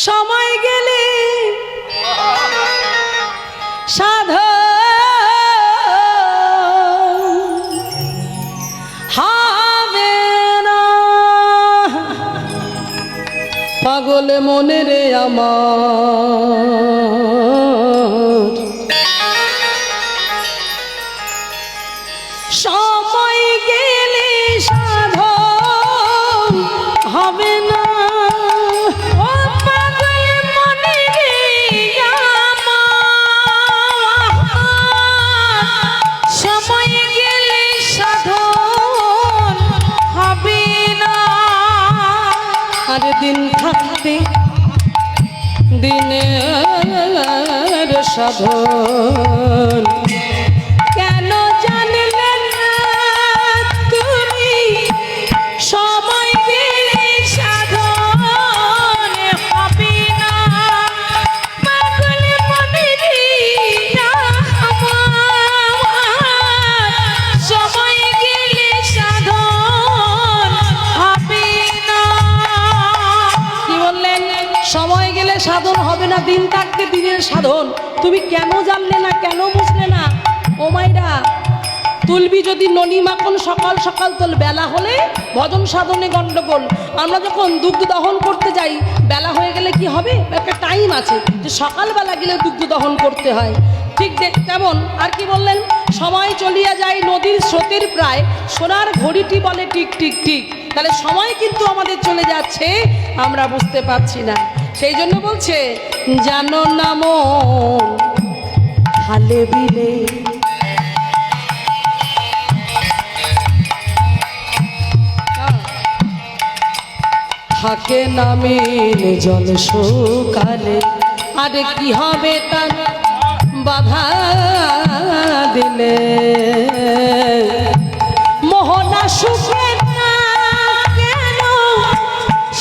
সময় গেলে সাধন হবে না। পাগল মনে রে আমার, সময় গেলে সাধন হবে না। ও পাগল মনে রে আমার, সময় গেলে সাধন হবে না। আর দিন থাকতে দিনের সাধন কেন জানলে না তুমি? সময় গেলে সাধন হবে না। পাগল মনে রে আমার, সময় গেলে সাধন হবে না। কি বললেন? সময় গেলে সাধন হবে না, দিন থাকতে দিনের সাধন। তুমি কেন জানলে না, কেন বুঝলে না? ও মাইরা, তুলবি যদি ননি মাখন সকাল সকাল তোল, বেলা হলে ভজন সাধনে গন্ডগোল। আমরা যখন দুগ্ধ দহন করতে যাই, বেলা হয়ে গেলে কি হবে? একটা টাইম আছে যে সকালবেলা গেলে দুগ্ধ দহন করতে হয়। ঠিক তেমন আর কি বললেন? সময় চলিয়া যায় নদীর স্রোতের প্রায়, সোনার ঘড়িটি বলে টিক টিক টিক। তাহলে সময় কিন্তু আমাদের চলে যাচ্ছে, আমরা বুঝতে পারছি না। সেই জন্য বলছে, জানো না মন হালে বিলে থাকে না মিল জল শুকালে। আরে কি হবে তার বাধা দিলে? মোহনা সুখে না কেন?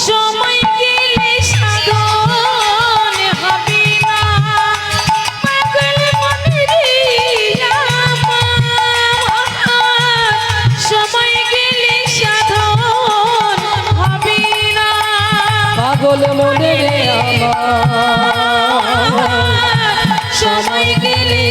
সময় গেলে সাধন হবে না। পাগল মনে রে আমার, সময় গেলে সাধন হবে না। পাগল মনে রে আমার, সময় গেলে